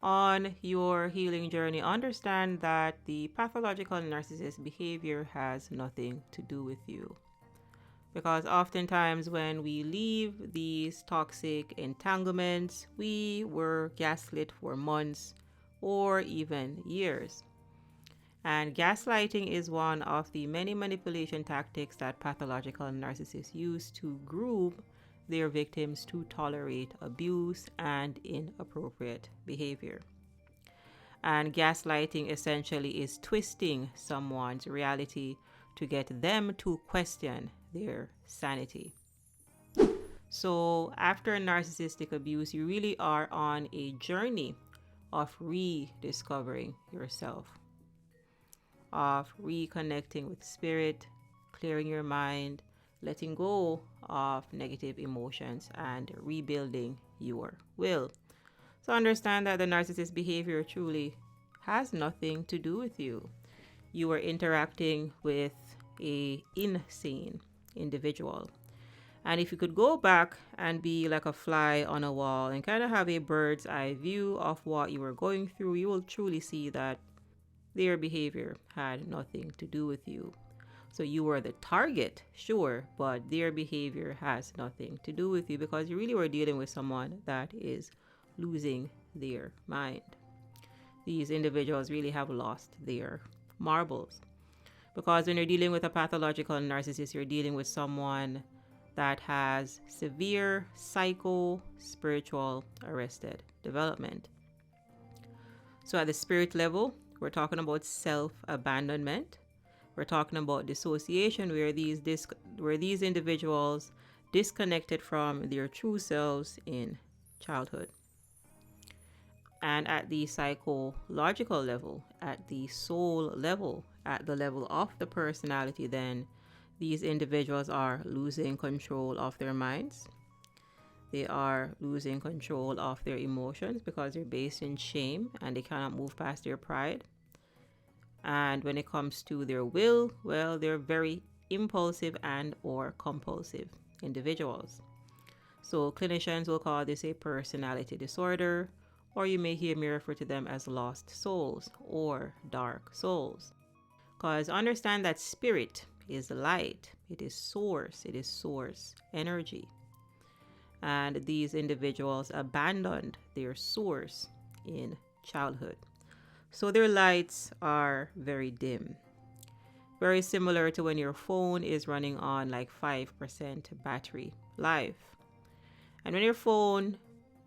On your healing journey, understand that the pathological narcissist behavior has nothing to do with you. Because oftentimes, when we leave these toxic entanglements, we were gaslit for months or even years. And gaslighting is one of the many manipulation tactics that pathological narcissists use to group their victims to tolerate abuse and inappropriate behavior. And gaslighting essentially is twisting someone's reality to get them to question their sanity. So, after narcissistic abuse, you really are on a journey of rediscovering yourself, of reconnecting with spirit, clearing your mind, letting go of negative emotions, and rebuilding your will. So understand that the narcissist behavior truly has nothing to do with you. You are interacting with a insane individual. And if you could go back and be like a fly on a wall and kind of have a bird's eye view of what you were going through, you will truly see that their behavior had nothing to do with you. So you were the target, sure, but their behavior has nothing to do with you because you really were dealing with someone that is losing their mind. These individuals really have lost their marbles. Because when you're dealing with a pathological narcissist, you're dealing with someone that has severe psycho-spiritual arrested development. So at the spirit level, we're talking about self-abandonment. We're talking about dissociation, where these individuals disconnected from their true selves in childhood. And at the psychological level, at the soul level, at the level of the personality, then these individuals are losing control of their minds. They are losing control of their emotions because they're based in shame and they cannot move past their pride. And when it comes to their will, well, they're very impulsive and or compulsive individuals. So clinicians will call this a personality disorder, or you may hear me refer to them as lost souls or dark souls. Because understand that spirit is light, it is source energy. And these individuals abandoned their source in childhood. So their lights are very dim. Very similar to when your phone is running on like 5% battery life. And when your phone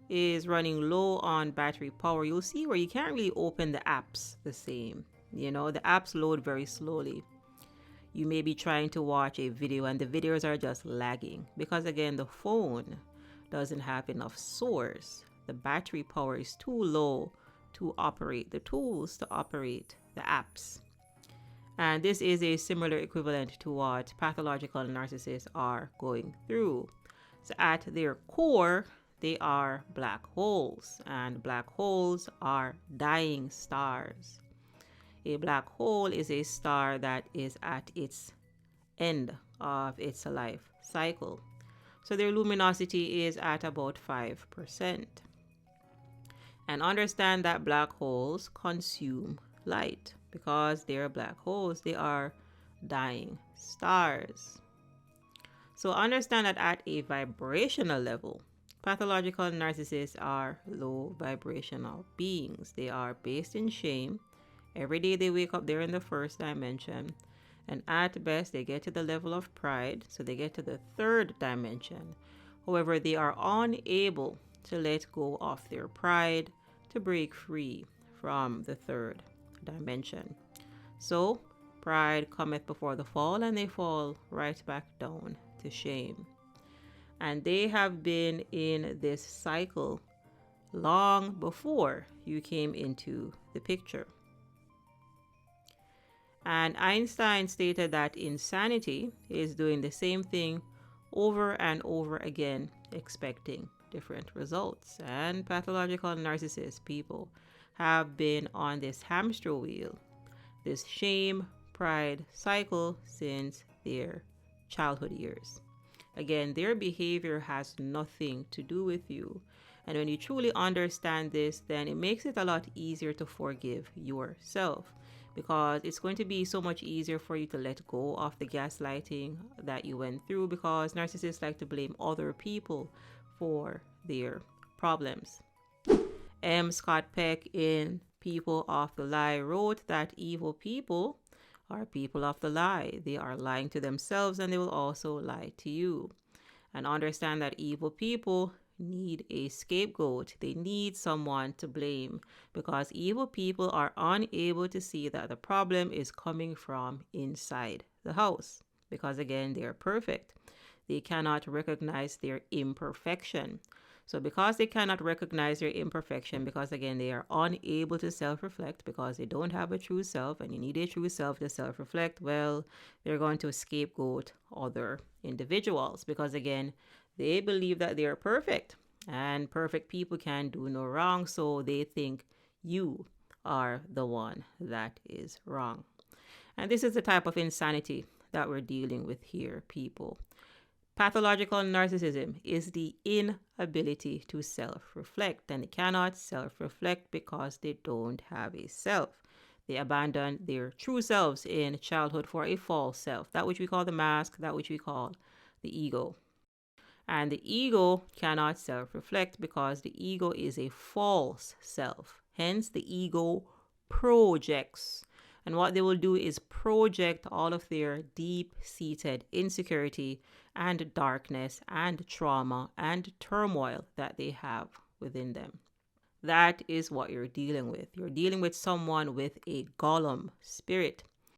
is running low on battery power, you'll see where you can't really open the apps the same. The apps load very slowly. You may be trying to watch a video and the videos are just lagging because again, the phone doesn't have enough source. The battery power is too low to operate the tools, to operate the apps. And this is a similar equivalent to what pathological narcissists are going through. So at their core, they are black holes, and black holes are dying stars. A black hole is a star that is at its end of its life cycle. So their luminosity is at about 5%. And understand that black holes consume light because they're black holes. They are dying stars. So understand that at a vibrational level, pathological narcissists are low vibrational beings. They are based in shame. Every day they wake up, they're in the first dimension. And at best, they get to the level of pride. So they get to the third dimension. However, they are unable to let go of their pride, to break free from the third dimension. So pride cometh before the fall, and they fall right back down to shame. And they have been in this cycle long before you came into the picture. And Einstein stated that insanity is doing the same thing over and over again, expecting different results. And pathological narcissist people have been on this hamster wheel, this shame, pride cycle since their childhood years. Again, their behavior has nothing to do with you. And when you truly understand this, then it makes it a lot easier to forgive yourself, because it's going to be so much easier for you to let go of the gaslighting that you went through, because narcissists like to blame other people for their problems. M. Scott Peck in People of the Lie wrote that evil people are people of the lie. They are lying to themselves and they will also lie to you. And understand that evil people need a scapegoat. They need someone to blame, because evil people are unable to see that the problem is coming from inside the house, because again, they are perfect. They cannot recognize their imperfection. So because they cannot recognize their imperfection, because again, they are unable to self-reflect, because they don't have a true self, and you need a true self to self-reflect, well, they're going to scapegoat other individuals, because again, they believe that they are perfect and perfect people can do no wrong. So they think you are the one that is wrong. And this is the type of insanity that we're dealing with here, people. Pathological narcissism is the inability to self-reflect, and they cannot self-reflect because they don't have a self. They abandon their true selves in childhood for a false self, that which we call the mask, that which we call the ego. And the ego cannot self-reflect because the ego is a false self. Hence, the ego projects. And what they will do is project all of their deep-seated insecurity and darkness and trauma and turmoil that they have within them. That is what you're dealing with. You're dealing with someone with a golem spirit.